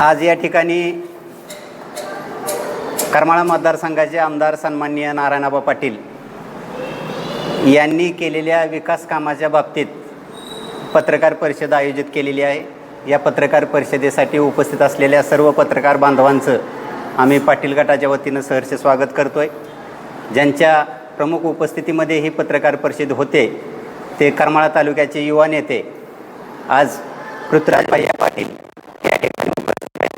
आज या ठिकाणी करमाळा मतदारसंघाचे आमदार सन्माननीय नारायणआबा पाटील यांनी केलेल्या विकास कामाच्या बाबतीत पत्रकार परिषद आयोजित केलेली आहे। या पत्रकार परिषदेसाठी उपस्थित असलेल्या सर्व पत्रकार बांधवांचं आम्ही पाटील गटाच्या वतीनं सहर्ष स्वागत करतोय। ज्यांच्या प्रमुख उपस्थितीमध्ये ही पत्रकार परिषद होते ते करमाळा तालुक्याचे युवा नेते आज पृथ्वीराज भैया पाटील या ठिकाणी उपस्थित आहेत।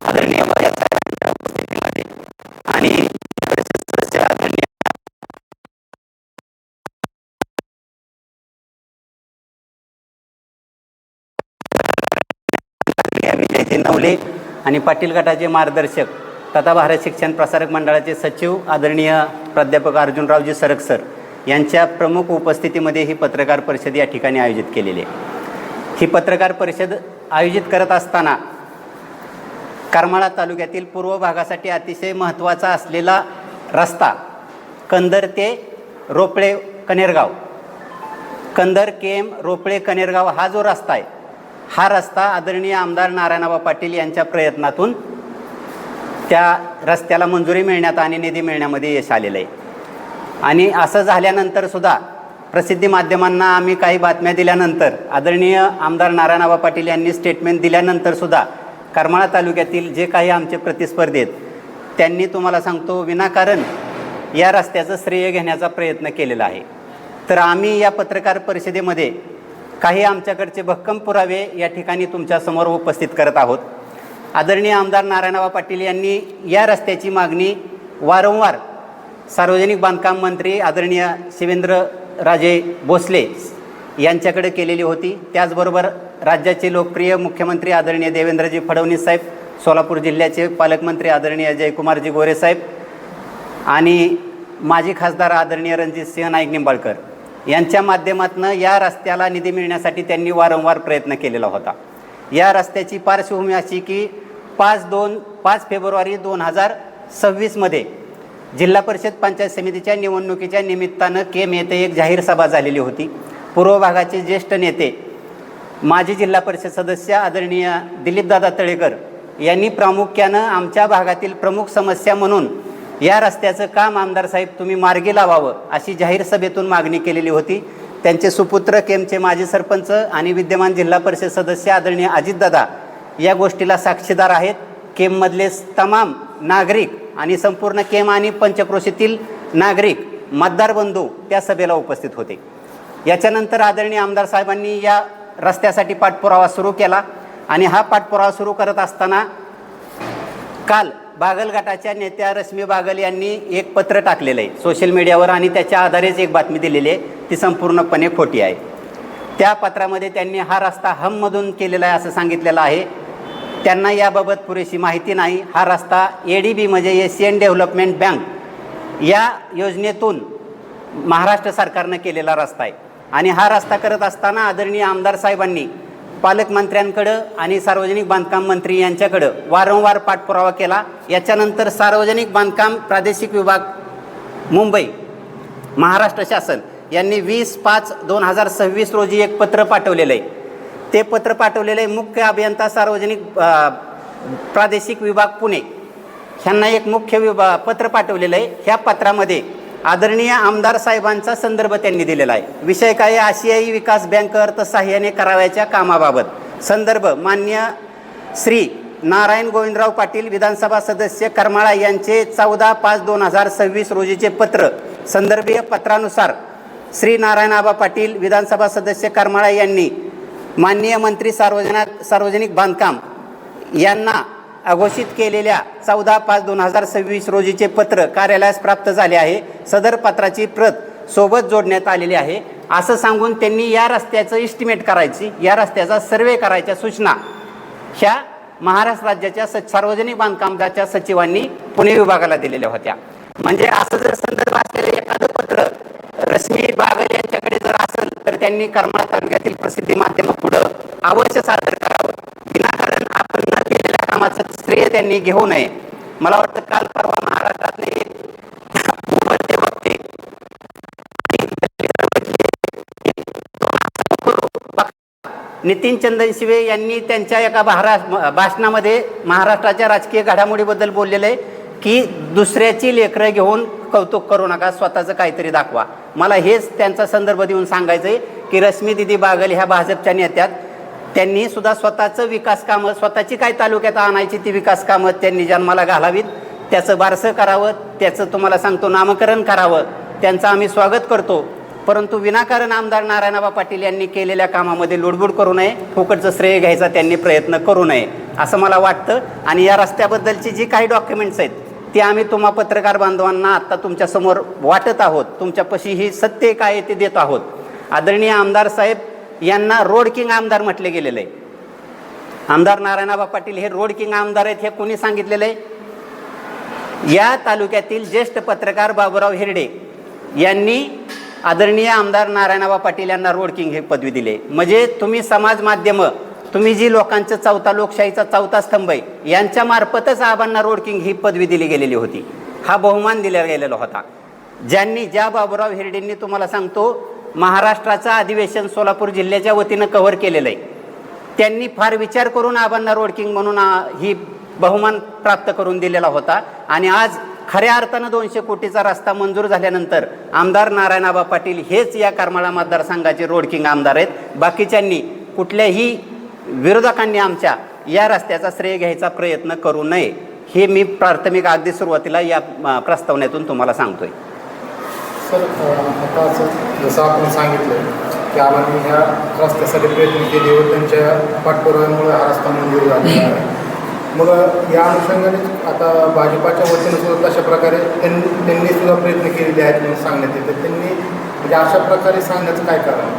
आदरणीय भैया साहेबांच्या उपस्थितीमध्ये आणि सदस्य आदरणीय विजय नवले आणि पाटील गटाचे मार्गदर्शक तथा भारत शिक्षण प्रसारक मंडळाचे सचिव आदरणीय प्राध्यापक अर्जुनरावजी सरक सर यांच्या प्रमुख उपस्थितीमध्ये ही पत्रकार परिषद या ठिकाणी आयोजित केलेली आहे। ही पत्रकार परिषद आयोजित करत असताना करमाळा तालुक्यातील पूर्व भागासाठी अतिशय महत्त्वाचा असलेला रस्ता कंदर ते रोपळे कनेरगाव, कंदर केम रोपळे कनेरगाव हा जो रस्ता आहे, हा रस्ता आदरणीय आमदार नारायणआबा पाटील यांच्या प्रयत्नातून त्या रस्त्याला मंजुरी मिळण्यात आणि निधी मिळण्यामध्ये यश आलेलं आहे। आणि असं झाल्यानंतर सुद्धा प्रसिद्धी माध्यमांना आम्ही काही बातम्या दिल्यानंतर आदरणीय आमदार नारायणआबा पाटील यांनी स्टेटमेंट दिल्यानंतर सुद्धा करमाळा तालुक्यातील जे काही आमचे प्रतिस्पर्धी आहेत त्यांनी तुम्हाला सांगतो विनाकारण या रस्त्याचं श्रेय घेण्याचा प्रयत्न केलेला आहे। तर आम्ही या पत्रकार परिषदेमध्ये काही आमच्याकडचे भक्कम पुरावे या ठिकाणी तुमच्यासमोर उपस्थित करत आहोत। आदरणीय आमदार नारायणआबा पाटील यांनी या रस्त्याची मागणी वारंवार सार्वजनिक बांधकाम मंत्री आदरणीय शिवेंद्रराजे भोसले यांच्याकडे केलेली होती। त्याचबरोबर राज्याचे लोकप्रिय मुख्यमंत्री आदरणीय देवेंद्रजी फडणवीस साहेब, सोलापूर जिल्ह्याचे पालकमंत्री आदरणीय जयकुमारजी गोरे साहेब आणि माजी खासदार आदरणीय रणजितसिंह नाईक निंबाळकर यांच्या माध्यमातून या रस्त्याला निधी मिळण्यासाठी त्यांनी वारंवार प्रयत्न केलेला होता। या रस्त्याची पार्श्वभूमी अशी की 5 फेब्रुवारी 2026 जिल्हा परिषद पंचायत समितीच्या निवडणुकीच्या निमित्तानं केम येथे एक जाहीर सभा झालेली होती। पूर्व भागाचे ज्येष्ठ नेते माजी जिल्हा परिषद सदस्य आदरणीय दिलीपदादा तळेकर यांनी प्रामुख्यानं आमच्या भागातील प्रमुख समस्या म्हणून या रस्त्याचं काम आमदार साहेब तुम्ही मार्गी लावावं अशी जाहीर सभेतून मागणी केलेली होती। त्यांचे सुपुत्र केमचे माजी सरपंच आणि विद्यमान जिल्हा परिषद सदस्य आदरणीय अजितदादा या गोष्टीला साक्षीदार आहेत। केममधले तमाम नागरिक आणि संपूर्ण केम आणि पंचक्रोशीतील नागरिक मतदार बंधू त्या सभेला उपस्थित होते। याच्यानंतर आदरणीय आमदार साहेबांनी या रस्त्यासाठी पाठपुरावा सुरू केला आणि हा पाठपुरावा सुरू करत असताना काल बागल गटाच्या नेत्या रश्मी बागल यांनी एक पत्र टाकलेलं आहे सोशल मीडियावर आणि त्याच्या आधारेच एक बातमी दिलेली आहे, ती संपूर्णपणे खोटी आहे। त्या पत्रामध्ये त्यांनी हा रस्ता हममधून केलेला आहे असं सांगितलेलं आहे। त्यांना याबाबत पुरेशी माहिती नाही। हा रस्ता ADB म्हणजे एशियन डेव्हलपमेंट बँक या योजनेतून महाराष्ट्र सरकारनं केलेला रस्ता आहे आणि हा रस्ता करत असताना आदरणीय आमदार साहेबांनी पालकमंत्र्यांकडं आणि सार्वजनिक बांधकाम मंत्री यांच्याकडं वारंवार पाठपुरावा केला। याच्यानंतर सार्वजनिक बांधकाम प्रादेशिक विभाग मुंबई महाराष्ट्र शासन यांनी 20/5/2026 रोजी एक पत्र पाठवलेलं आहे। ते पत्र पाठवलेलं आहे मुख्य अभियंता सार्वजनिक प्रादेशिक विभाग पुणे ह्यांना एक मुख्य पत्र पाठवलेलं आहे। ह्या पत्रामध्ये आदरणीय आमदार साहेबांचा संदर्भ त्यांनी दिलेला आहे। विषय काय? आशियाई विकास बँक अर्थसहाय्याने करावयाच्या कामाबाबत। संदर्भ मान्य श्री नारायण गोविंदराव पाटील विधानसभा सदस्य करमाळा यांचे 14/5/2026 रोजीचे पत्र। संदर्भीय पत्रानुसार श्री नारायणआबा पाटील विधानसभा सदस्य करमाळा यांनी माननीय मंत्री सार्वजनिक बांधकाम यांना अघोषित केलेल्या 14/5/2026 रोजीचे पत्र कार्यालयास प्राप्त झाले आहे। सदर पत्राची प्रत सोबत जोडण्यात आलेली आहे असं सांगून त्यांनी या रस्त्याचं इस्टिमेट करायची, या रस्त्याचा सर्वे करायच्या सूचना ह्या महाराष्ट्र राज्याच्या सार्वजनिक बांधकामाच्या सचिवांनी पुणे विभागाला दिलेल्या होत्या। म्हणजे असं जर संदर्भ असलेलं एखादं पत्र रश्मी बागल यांच्याकडे जर असेल तर त्यांनी करमाळा तालुक्यातील प्रसिद्धी माध्यमापुढं अवश्य सादर करावं। विनाकारण आपण न केलेल्या कामाचं श्रेय त्यांनी घेऊ नये। मला वाटतं काल परवा महाराष्ट्रातले उभरते वक्ते नितीन चंदनशिवे यांनी त्यांच्या एका भाषणामध्ये महाराष्ट्राच्या राजकीय घडामोडीबद्दल बोललेलं आहे की दुसऱ्याची लेकरं घेऊन कौतुक करू नका, स्वतःचं काहीतरी दाखवा. मला हेच त्यांचा संदर्भ देऊन सांगायचं आहे की रश्मी दिदी बागल ह्या भाजपच्या नेत्यात, त्यांनी सुद्धा स्वतःचं विकास कामं, स्वतःची काय तालुक्यात आणायची ती विकास कामं त्यांनी जन्माला घालावीत, त्याचं बारसं करावं, त्याचं तुम्हाला सांगतो नामकरण करावं, त्यांचं आम्ही स्वागत करतो. परंतु विनाकारण आमदार नारायणआबा पाटील यांनी केलेल्या कामामध्ये लुडबुड करू नये, फुकटचं श्रेय घ्यायचा त्यांनी प्रयत्न करू नये असं मला वाटतं. आणि या रस्त्याबद्दलची जी काही डॉक्युमेंट्स आहेत ती आम्ही तुम्हा पत्रकार बांधवांना आत्ता तुमच्यासमोर वाटत आहोत, तुमच्यापाशी ही सत्य काय ते देत आहोत. आदरणीय आमदार साहेब यांना रोड किंग आमदार म्हटले गेलेलं आहे. आमदार नारायणआबा पाटील हे रोड किंग आमदार आहेत हे कोणी सांगितलेलं आहे? या तालुक्यातील ज्येष्ठ पत्रकार बाबूराव हिरडे यांनी आदरणीय आमदार नारायणआबा पाटील यांना रोड किंग हे पदवी दिले. म्हणजे तुम्ही समाज माध्यमं, तुम्ही जी लोकांचं लोकशाहीचा चौथा स्तंभ आहे, यांच्या मार्फतच आबांना रोड किंग ही पदवी दिली गेलेली होती. हा बहुमान दिला गेलेला होता. ज्या बाबूराव हिरडेंनी तुम्हाला सांगतो महाराष्ट्राचं अधिवेशन सोलापूर जिल्ह्याच्या वतीनं कव्हर केलेलं आहे, त्यांनी फार विचार करून आबांना रोड किंग म्हणून ही बहुमान प्राप्त करून दिलेला होता. आणि आज खऱ्या अर्थानं 200 कोटीचा रस्ता मंजूर झाल्यानंतर आमदार नारायणआबा पाटील हेच या करमाळा मतदारसंघाचे रोड किंग आमदार आहेत. बाकीच्यांनी कुठल्याही विरोधकांनी आमच्या या रस्त्याचा श्रेय घ्यायचा प्रयत्न करू नये हे मी प्राथमिक अगदी सुरुवातीला या प्रस्तावनेतून तुम्हाला सांगतोय. सर, आता जसं आपण सांगितलं की आम्ही ह्या रस्त्यासाठी प्रयत्न केले व त्यांच्या पाठपुराव्यामुळे हा रस्ता मंजूर झालेला आहे. मग या अनुषंगाने आता भाजपाच्या वतीनं सुद्धा तशा प्रकारे त्यांनी सुद्धा प्रयत्न केलेले आहेत म्हणून सांगण्यात येतं. त्यांनी म्हणजे अशा प्रकारे सांगण्याचं काय कारण?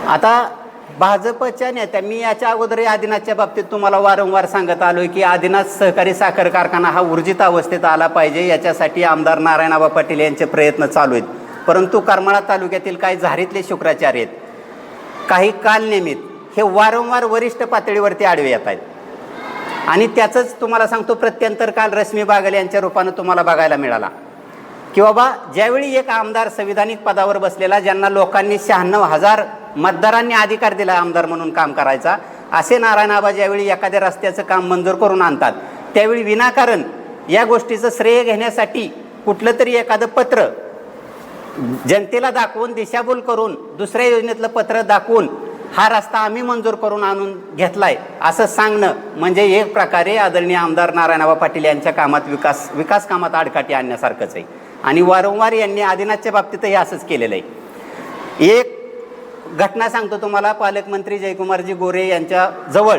आता भाजपच्या नेत्या, मी याच्या अगोदर आदिनाथच्या बाबतीत तुम्हाला वारंवार सांगत आलोय की आदिनाथ सहकारी साखर कारखाना हा ऊर्जित अवस्थेत आला पाहिजे, याच्यासाठी आमदार नारायणआबा पाटील यांचे प्रयत्न चालू आहेत. परंतु करमाळा तालुक्यातील काही झारीतले शुक्राचार्य आहेत, काही कालनियमित हे वारंवार वरिष्ठ पातळीवरती आडवे येत आहेत. आणि त्याचंच तुम्हाला सांगतो प्रत्यंतर काल रश्मी बागल यांच्या रूपानं तुम्हाला बघायला मिळाला की बाबा ज्यावेळी एक आमदार संविधानिक पदावर बसलेला, ज्यांना लोकांनी 96,000 मतदारांनी अधिकार दिला आमदार म्हणून काम करायचा, असे नारायणआबा ज्यावेळी एखाद्या रस्त्याचं काम मंजूर करून आणतात त्यावेळी विनाकारण या गोष्टीचं श्रेय घेण्यासाठी कुठलं तरी एखादं पत्र जनतेला दाखवून, दिशाभूल करून, दुसऱ्या योजनेतलं पत्र दाखवून हा रस्ता आम्ही मंजूर करून आणून घेतलाय असं सांगणं म्हणजे एक प्रकारे आदरणीय आमदार नारायणआबा पाटील यांच्या कामात विकास कामात आडकाठी आणण्यासारखंच आहे. आणि वारंवार यांनी आदिनाथच्या बाबतीतही असंच केलेलं आहे. एक घटना सांगतो तुम्हाला. पालकमंत्री जयकुमारजी गोरे यांच्या जवळ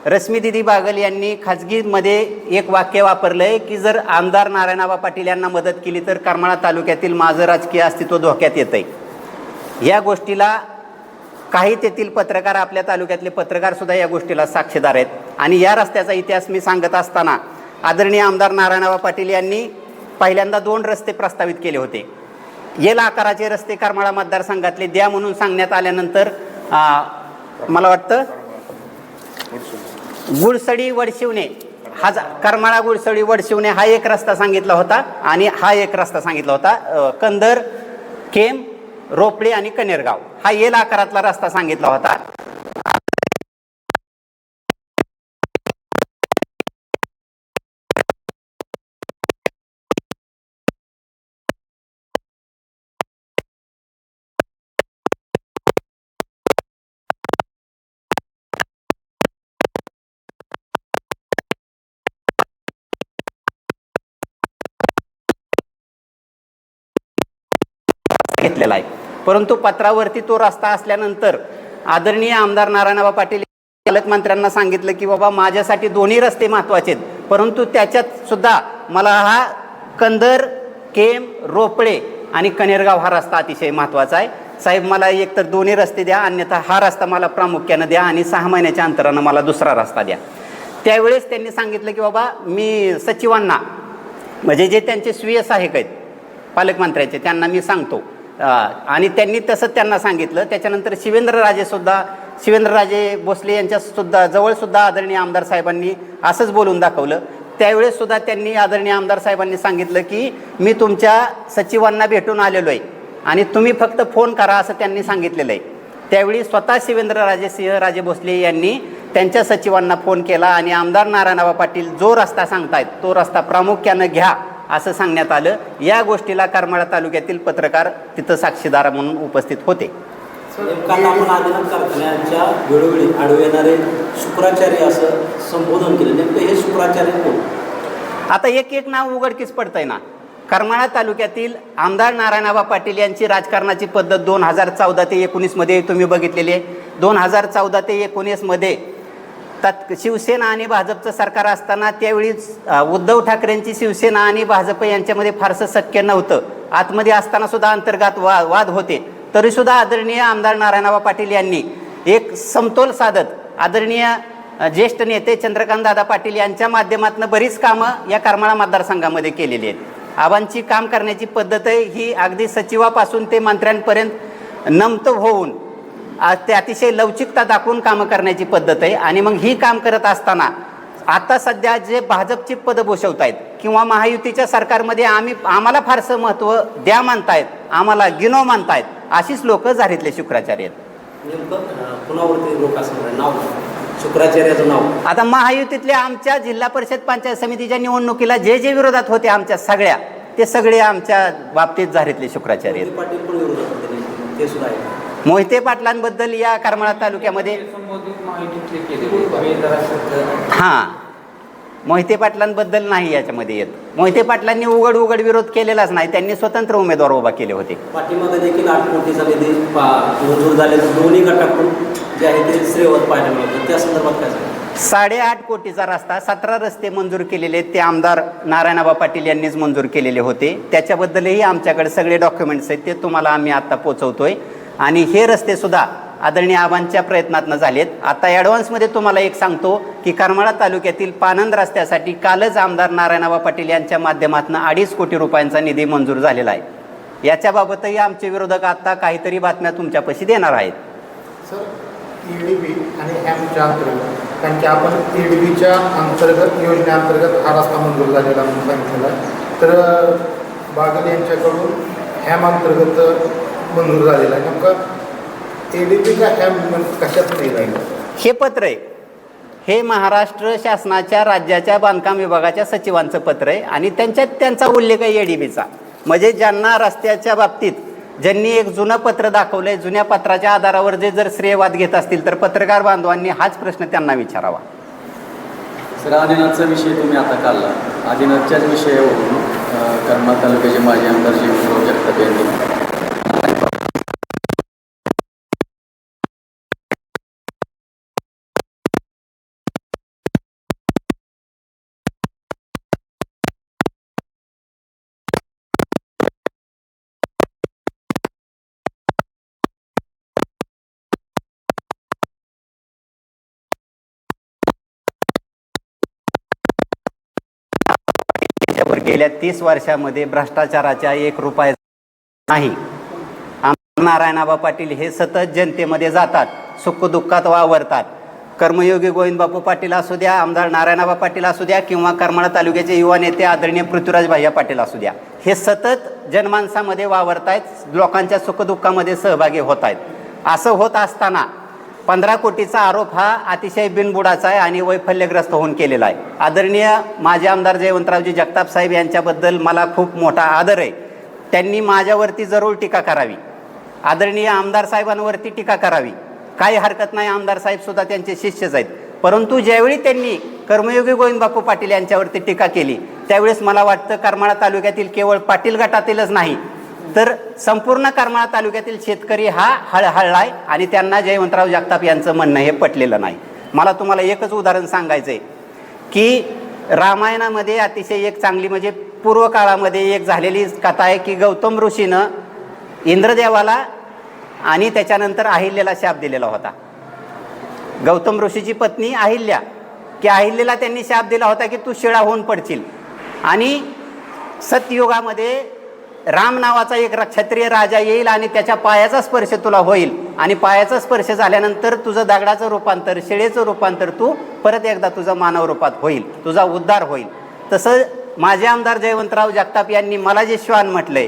रश्मी दिदी बागल यांनी खाजगीमध्ये एक वाक्य वापरलं आहे की जर आमदार नारायणआबा पाटील यांना मदत केली तर करमाळा तालुक्यातील माझं राजकीय अस्तित्व धोक्यात येतं आहे. या गोष्टीला काही तेथील पत्रकार, आपल्या तालुक्यातले पत्रकारसुद्धा या गोष्टीला साक्षीदार आहेत. आणि या रस्त्याचा इतिहास मी सांगत असताना आदरणीय आमदार नारायणआबा पाटील यांनी पहिल्यांदा 2 रस्ते प्रस्तावित केले होते. येल आकाराचे रस्ते करमाळा मतदारसंघातले द्या म्हणून सांगण्यात आल्यानंतर मला वाटतं गुळसडी वडशिवणे हा करमाळा गुळसडी वडशिवणे हा एक रस्ता सांगितला होता आणि हा एक रस्ता सांगितला होता. कंदर, केम, रोपळे आणि कनेरगाव हा येल आकारातला रस्ता सांगितला होता. घेतलेला आहे. परंतु पत्रावरती तो रस्ता असल्यानंतर आदरणीय आमदार नारायणआबा पाटील पालकमंत्र्यांना सांगितलं की बाबा माझ्यासाठी दोन्ही रस्ते महत्त्वाचे आहेत, परंतु त्याच्यात सुद्धा मला हा कंदर, केम, रोपळे आणि कनेरगाव हा रस्ता अतिशय महत्त्वाचा आहे. साहेब मला एक तर दोन्ही रस्ते द्या, अन्यथा हा रस्ता मला प्रामुख्यानं द्या आणि 6 महिन्याच्या अंतरानं मला दुसरा रस्ता द्या. त्यावेळेस त्यांनी सांगितलं की बाबा मी सचिवांना, म्हणजे जे त्यांचे स्वीय सहाय्यक आहेत पालकमंत्र्यांचे, त्यांना मी सांगतो. आणि त्यांनी तसं त्यांना सांगितलं. त्याच्यानंतर शिवेंद्रराजे भोसले यांच्यासुद्धा जवळसुद्धा आदरणीय आमदार साहेबांनी असंच बोलून दाखवलं. त्यावेळेस सुद्धा त्यांनी आदरणीय आमदार साहेबांनी सांगितलं की मी तुमच्या सचिवांना भेटून आलेलो आहे आणि तुम्ही फक्त फोन करा असं त्यांनी सांगितलेलं आहे. त्यावेळी स्वतः शिवेंद्रराजे सिंहराजे भोसले यांनी त्यांच्या सचिवांना फोन केला आणि आमदार नारायणराव पाटील जो रस्ता सांगतायत तो रस्ता प्रामुख्यानं घ्या असं सांगण्यात आलं. या गोष्टीला करमाळा तालुक्यातील पत्रकार तिथं साक्षीदार म्हणून उपस्थित होते. काल आपण आदिनाथ कारखान्याच्या वेळोवेळी आडवे येणारे शुक्राचार्य असं संबोधन केलं. नेमकं हे शुक्राचार्य कोण? आता एक एक नाव उघडकीस पडतंय ना. करमाळा तालुक्यातील आमदार नारायणराव पाटील यांची राजकारणाची पद्धत 2014 ते 19 मध्ये तुम्ही बघितलेली आहे. 2014 ते 19 मध्ये शिवसेना आणि भाजपचं सरकार असताना त्यावेळी उद्धव ठाकरेंची शिवसेना आणि भाजप यांच्यामध्ये फारसं शक्य नव्हतं. आतमध्ये असताना सुद्धा अंतर्गत वाद होते. तरीसुद्धा आदरणीय आमदार नारायणराव पाटील यांनी एक समतोल साधत आदरणीय ज्येष्ठ नेते चंद्रकांतदादा पाटील यांच्या माध्यमातून बरीच कामं या करमाळा मतदारसंघामध्ये केलेली आहेत. आबांची काम करण्याची पद्धत आहे ही अगदी सचिवापासून ते मंत्र्यांपर्यंत नमत होऊन ते अतिशय लवचिकता दाखवून कामं करण्याची पद्धत आहे. आणि मग ही काम करत असताना आता सध्या जे भाजपची पदं भूषवत आहेत किंवा महायुतीच्या सरकारमध्ये आम्हाला फारसं महत्त्व द्या मानतायत, आम्हाला गिनो मानतायत, अशीच लोक झारीतले शुक्राचार्य आहेत. नेमकं कुणावरती लोक असणार नाव शुक्राचार्याचं नाव? आता महायुतीतल्या आमच्या जिल्हा परिषद पंचायत समितीच्या निवडणुकीला जे जे विरोधात होते आमच्या सगळ्या ते सगळे आमच्या बाबतीत झारीतले शुक्राचार्य आहेत. पाटील पण विरोधात होते ते सुद्धा आहे. मोहिते पाटलांबद्दल या करमाळा तालुक्यामध्ये हां मोहिते पाटलांबद्दल नाही याच्यामध्ये येत. मोहिते पाटलांनी उघड विरोध केलेलाच नाही. त्यांनी स्वतंत्र उमेदवार उभा केले होते. पाठीमध्ये देखील 8 कोटीचा निधी मंजूर झालेला दोन्ही गटाकडून जे आहे ते श्रेयवत पाहायला मिळतं. त्या संदर्भात काय सांगा? 8.5 कोटीचा रस्ता 17 रस्ते मंजूर केलेले आहेत. ते आमदार नारायणराव पाटील यांनीच मंजूर केलेले होते. त्याच्याबद्दलही आमच्याकडे सगळे डॉक्युमेंट्स आहेत. ते तुम्हाला आम्ही आता पोचवतोय. आणि हे रस्ते सुद्धा आदरणीय आबांच्या प्रयत्नातनं झालेत. आता ॲडव्हान्समध्ये तुम्हाला एक सांगतो की करमाळा तालुक्यातील पानंद रस्त्यासाठी कालच आमदार नारायणराव पाटील यांच्या माध्यमातून 2.5 कोटी रुपयांचा निधी मंजूर झालेला आहे. याच्याबाबतही आमचे विरोधक आता काहीतरी बातम्या तुमच्यापाशी देणार आहेत. सर EDB आणि हॅमच्या अंतर्गत कारण की आपण EDBच्या अंतर्गत योजनेअंतर्गत हा रस्ता मंजूर झालेला म्हणून सांगितलेला आहे. तर बागल यांच्याकडून हॅम अंतर्गत मंजूर झालेला आहे. नेमकं EDB का हॅम कशातून येईल? हे पत्र आहे हे महाराष्ट्र शासनाच्या राज्याच्या बांधकाम विभागाच्या सचिवांचं पत्र आहे आणि त्यांचा उल्लेख आहे EDBचा. म्हणजे ज्यांना रस्त्याच्या बाबतीत ज्यांनी एक जुनं पत्र दाखवलंय, जुन्या पत्राच्या आधारावर जर श्रेयवाद घेत असतील तर पत्रकार बांधवांनी हाच प्रश्न त्यांना विचारावा. सर आदिनाथचा विषय तुम्ही आता काढला. आदिनाथच्याच विषयावरून करमाळा तालुक्याचे माजी आमदार जीवनराव जगताप यांनी गेल्या 30 वर्षामध्ये भ्रष्टाचाराच्या 1 रुपया नाही. आमदार नारायणराव पाटील हे सतत जनतेमध्ये जातात, सुखदुःखात वावरतात. कर्मयोगी गोविंदबापू पाटील असू द्या, आमदार नारायणराव पाटील असू द्या किंवा करमाळा तालुक्याचे युवा नेते आदरणीय पृथ्वीराज भैया पाटील असू द्या, हे सतत जनमानसामध्ये वावरत आहेत, लोकांच्या सुखदुःखामध्ये सहभागी होत आहेत. असं होत असताना 15 कोटीचा आरोप हा अतिशय बिनबुडाचा आहे आणि वैफल्यग्रस्त होऊन केलेला आहे. आदरणीय माजी आमदार जयवंतरावजी जगताप साहेब यांच्याबद्दल मला खूप मोठा आदर आहे. त्यांनी माझ्यावरती जरूर टीका करावी, आदरणीय आमदार साहेबांवरती टीका करावी, काही हरकत नाही. आमदार साहेबसुद्धा त्यांचे शिष्यच आहेत. परंतु ज्यावेळी त्यांनी कर्मयोगी गोविंदबापू पाटील यांच्यावरती टीका केली त्यावेळेस मला वाटतं करमाळा तालुक्यातील केवळ पाटील गटातीलच नाही तर संपूर्ण करमाळा तालुक्यातील शेतकरी हा हळहळलाय आणि त्यांना जयवंतराव जगताप यांचं म्हणणं हे पटलेलं नाही. मला तुम्हाला एकच उदाहरण सांगायचं आहे की रामायणामध्ये अतिशय एक चांगली म्हणजे पूर्व काळामध्ये एक झालेली कथा आहे की गौतम ऋषीनं इंद्रदेवाला आणि त्याच्यानंतर अहिल्याला शाप दिलेला होता. गौतम ऋषीची पत्नी अहिल्या की अहिल्याला त्यांनी शाप दिला होता की तू शिळा होऊन पडशील आणि सतयुगामध्ये राम नावाचा एक क्षत्रिय राजा येईल आणि त्याच्या पायाचा स्पर्श तुला होईल आणि पायाचा स्पर्श झाल्यानंतर तुझं दगडाचं रूपांतर शिळेचं रूपांतर तू परत एकदा तुझं मानव रूपात होईल, तुझा उद्धार होईल. तसं माझे आमदार जयवंतराव जगताप यांनी मला जे श्वान म्हटलंय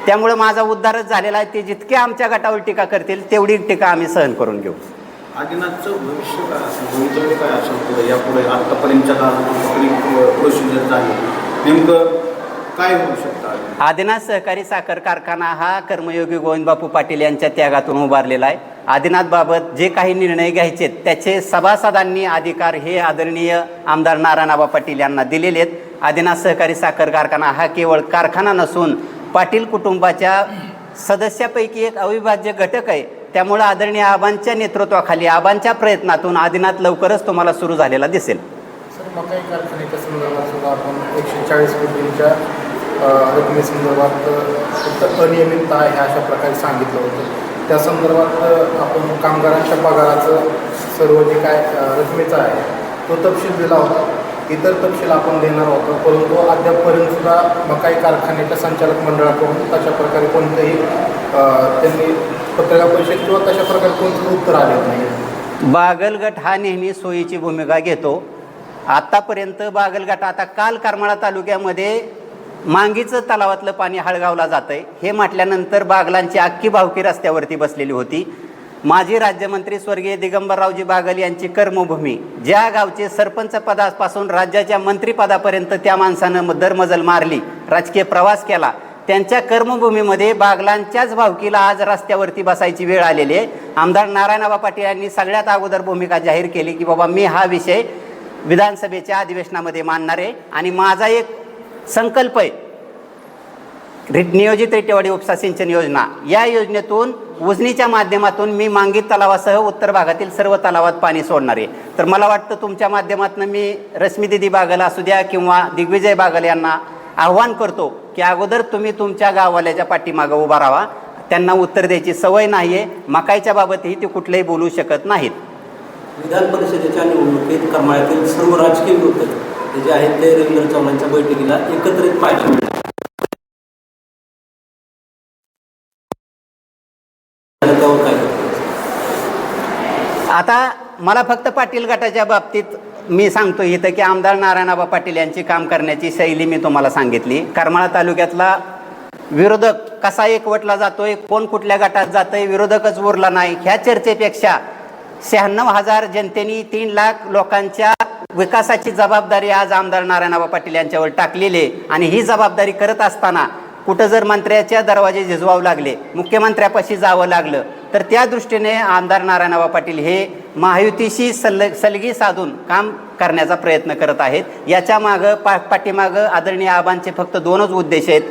त्यामुळं माझा उद्धारच झालेला आहे. ते जितके आमच्या गटावर टीका करतील तेवढी टीका आम्ही सहन करून घेऊ. आदिनाथचं भविष्य काय असेल, भवितव्य काय असेल पुढे यापुढे आत्तापर्यंतच्या काळात प्रोसिजर झाली नेमकं काय होऊ शकतं? आदिनाथ सहकारी साखर कारखाना हा कर्मयोगी गोविंदबापू पाटील यांच्या त्यागातून उभारलेला आहे. आदिनाथबाबत जे काही निर्णय घ्यायचे त्याचे सभासदांनी अधिकार हे आदरणीय आमदार नारायणआबा पाटील यांना दिलेले आहेत. आदिनाथ सहकारी साखर कारखाना हा केवळ कारखाना नसून पाटील कुटुंबाच्या सदस्यापैकी एक अविभाज्य घटक आहे. त्यामुळे आदरणीय आबांच्या नेतृत्वाखाली आबांच्या प्रयत्नातून आदिनाथ लवकरच तुम्हाला सुरू झालेला दिसेल. सर मकाई कारखान्याच्या संदर्भात सुद्धा आपण 140 कोटींच्या रकमेसंदर्भात फक्त अनियमितता आहे अशा प्रकारे सांगितलं होतं. त्या संदर्भात आपण कामगारांच्या पगाराचं सर्व जे काय रकमेचं आहे तो तपशील दिला होता. इतर तपशील आपण देणार होतो, परंतु अद्यापपर्यंत सुद्धा मकाई कारखान्याच्या संचालक मंडळाकडून तशा प्रकारे कोणतंही त्यांनी पत्रकार परिषद किंवा तशा प्रकारे कोणतं उत्तर आलेलं नाही. बागलगट हा नेहमी सोयीची भूमिका घेतो. आत्तापर्यंत बागलगट आता काल करमाळा तालुक्यामध्ये मांगीचं तलावातलं पाणी हळगावला जातं आहे हे म्हटल्यानंतर बागलांची अख्खी भावकी रस्त्यावरती बसलेली होती. माजी राज्यमंत्री स्वर्गीय दिगंबररावजी बागल यांची कर्मभूमी, ज्या गावचे सरपंच पदापासून राज्याच्या मंत्रिपदापर्यंत त्या माणसानं दरमजल मारली, राजकीय प्रवास केला, त्यांच्या कर्मभूमीमध्ये बागलांच्याच भावकीला आज रस्त्यावरती बसायची वेळ आलेली आहे. आमदार नारायणआबा पाटील यांनी सगळ्यात अगोदर भूमिका जाहीर केली की बाबा मी हा विषय विधानसभेच्या अधिवेशनामध्ये मांडणार आहे आणि माझा एक संकल्प आहे नियोजित रेटेवाडी उपसा सिंचन योजना, या योजनेतून उजनीच्या माध्यमातून मी मांगी तलावासह उत्तर भागातील सर्व तलावात पाणी सोडणार आहे. तर मला वाटतं तुमच्या माध्यमातून मी रश्मीदिदी बागल असू द्या किंवा दिग्विजय बागल यांना आव्हान करतो की अगोदर तुम्ही तुमच्या गाववाल्याच्या पाठीमागं उभा राहा. त्यांना उत्तर द्यायची सवय नाही आहे. मकाईच्या बाबतही ते कुठलंही बोलू शकत नाहीत. विधान परिषदेच्या निवडणुकीत करमाळ्यातील सर्व राजकीय विरोधक जे आहेत ते रवींद्र चव्हाणांच्या बैठकीला एकत्रित पाहायला मिळतात. त्यावर काय करतो? आता मला फक्त पाटील गटाच्या बाबतीत मी सांगतो इथं की आमदार नारायणआबा पाटील यांची काम करण्याची शैली मी तुम्हाला सांगितली. करमाळा तालुक्यातला विरोधक कसा एकवटला जातोय, कोण कुठल्या गटात जातोय, विरोधकच उरला नाही, ह्या चर्चेपेक्षा 96,000 जनतेने 3 लाख लोकांच्या विकासाची जबाबदारी आज आमदार नारायणआबा पाटील यांच्यावर टाकलेली आहे. आणि ही जबाबदारी करत असताना कुठं जर मंत्र्याच्या दरवाजे झिजवावं लागले, मुख्यमंत्र्यापाशी जावं लागलं, तर त्या दृष्टीने आमदार नारायणआबा पाटील हे महायुतीशी सलगी साधून काम करण्याचा प्रयत्न करत आहेत. याच्या मागं पाठीमागं आदरणीय आबांचे फक्त 2च उद्देश आहेत.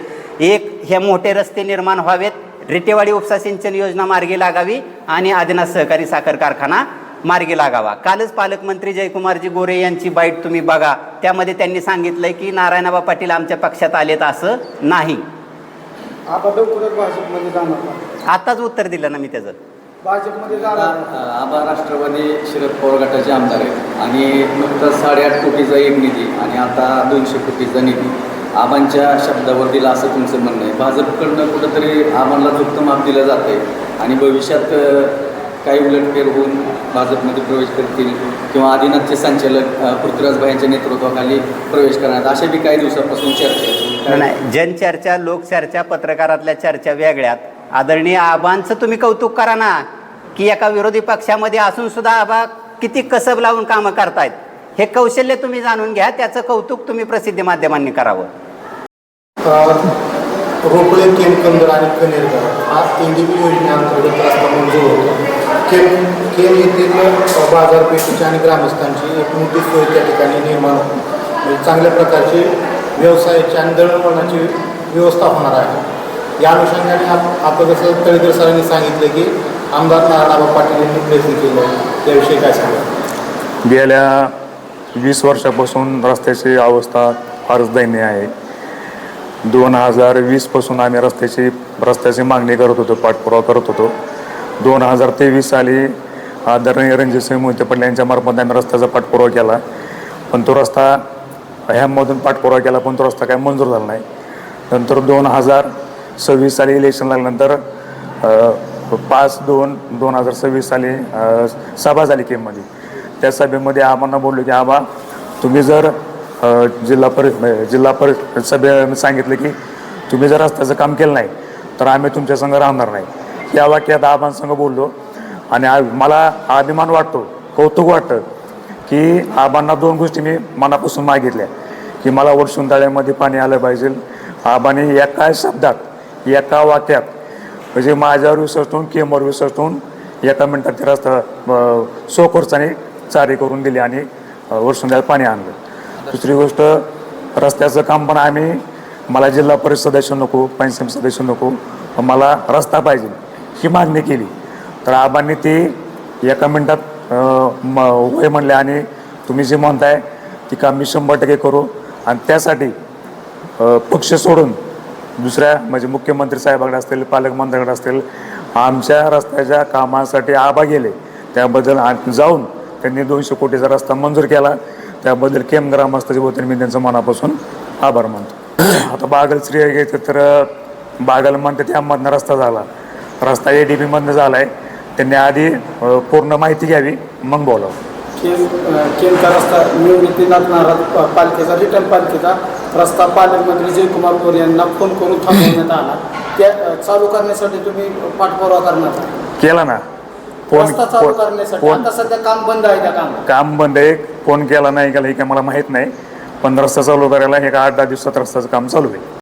एक, हे मोठे रस्ते निर्माण व्हावेत, रेटेवाडी उपसा सिंचन योजना मार्गी लागावी आणि आदिनाथ सहकारी साखर कारखाना मार्गी लागावा. कालच पालकमंत्री जयकुमारजी गोरे यांची बाईट तुम्ही बघा, त्यामध्ये त्यांनी सांगितलंय की नारायणआबा पाटील आमच्या पक्षात आलेत असं नाही. भाजपमध्ये जाणार, आताच उत्तर दिलं ना मी त्याचं. भाजपमध्ये आबा राष्ट्रवादी शरद पवार गटाचे आमदार आहेत आणि नुकताच 8.5 कोटीचा एक निधी आणि आता 200 कोटीचा निधी आबांच्या शब्दावर दिला असं तुमचं म्हणणं आहे. भाजपकडनं कुठंतरी आबांना झुकतं माप दिलं जातं आहे आणि भविष्यात काही उलटफेर होऊन भाजपमध्ये प्रवेश करतील किंवा आदिनाथचे संचालक पृथ्वीराजभाई यांच्या नेतृत्वाखाली प्रवेश करण्यात अशा बी काही दिवसापासून चर्चा नाही. जनचर्चा, लोकचर्चा, पत्रकारातल्या चर्चा वेगळ्यात. आदरणीय आबांचं तुम्ही कौतुक करा ना की एका विरोधी पक्षामध्ये असून सुद्धा आबा किती कसब लावून कामं करतायत. हे कौशल्य तुम्ही जाणून घ्या, त्याचं कौतुक तुम्ही प्रसिद्धी माध्यमांनी करावं. रोपळे, केमकंदर आणि कनेरगाव हा NDP योजनेअंतर्गत रस्ता मंजूर होतो. केम येथील बाजारपेठेची आणि ग्रामस्थांची एक मोठी सोय त्या ठिकाणी निर्माण होते. म्हणजे चांगल्या प्रकारचे व्यवसायाची आणि दळणवळणाची व्यवस्था होणार आहे. या अनुषंगाने आता जसं तळेकर सरांनी सांगितलं की आमदार नारायणआबा पाटील यांनी प्रयत्न केला आहे, त्याविषयी काय सांगा? गेल्या 20 वर्षापासून रस्त्याची अवस्था फारच दयनीय आहे. 2020पासून आम्ही रस्त्याची मागणी करत होतो, पाठपुरावा करत होतो. 2023 साली आदरणीय रणजितसिंह मोहिते पाटील यांच्या मार्फत आम्ही रस्त्याचा पाठपुरावा केला, पण तो रस्ता ह्यामधून पाठपुरावा केला पण तो रस्ता काय मंजूर झाला नाही. नंतर 2026 साली इलेक्शन लागल्यानंतर 5/2/2026 साली सभा झाली केममध्ये. त्या सभेमध्ये आम्हाला बोललो की आबा तुम्ही जर जिल्हा परिषद सभेने सांगितलं की तुम्ही जर रस्त्याचं काम केलं नाही तर आम्ही तुमच्या संग राहणार नाही या वाक्यात आबांसंग बोललो. आणि मला अभिमान वाटतो, कौतुक वाटतं की आबांना 2 गोष्टी मी मनापासून मागितल्या की मला वरसुंदाळ्यामध्ये पाणी आलं पाहिजे. आबाने एका शब्दात एका वाक्यात म्हणजे माझ्यावर विश्वास ठेवून केमवर विश्वास ठेवून एका मिनिटात ते रस्ता सोखर्चाने चारी करून दिली आणि वरसुंदाळ्यात पाणी आणलं. दुसरी गोष्ट, रस्त्याचं काम पण मला जिल्हा परिषद सदस्य नको, पंचायत सदस्य नको, मला रस्ता पाहिजे ही मागणी केली. तर आबांनी ती एका मिनिटात होय म्हणले आणि तुम्ही जे म्हणताय ती काम मी 100% करू. आणि त्यासाठी पक्ष सोडून दुसऱ्या म्हणजे मुख्यमंत्री साहेबांकडे असतील, पालकमंत्र्यांकडे असतील, आमच्या रस्त्याच्या कामासाठी आबा गेले. त्याबद्दल जाऊन त्यांनी 200 कोटीचा रस्ता मंजूर केला. त्याबद्दल केम ग्रामस्थाच्या वतीने मी त्यांचं मनापासून आभार मानतो. आता बागल श्री घ्यायचं तर बागल म्हणते त्यामधनं रस्ता झाला, रस्ता ADB मधनं झाला आहे. त्यांनी आधी पूर्ण माहिती घ्यावी मग बोलावं. केमचा रस्ता निवडणुकीत नागनारा पालिकेचा रिटर्न पालिकेचा रस्ता पालकमंत्री जयकुमार गोरे यांना फोन करून थांबवण्यात आला. त्या चालू करण्यासाठी तुम्ही पाठपुरावा करणार केला ना रस्ता चालू करण्यासाठी? आता सध्या काम बंद आहे. त्या काम बंद आहे. फोन केला नाही केला हे काय मला माहीत नाही, पण रस्ता चालू करायला 8-10 दिवसात रस्त्याचं काम चालू आहे.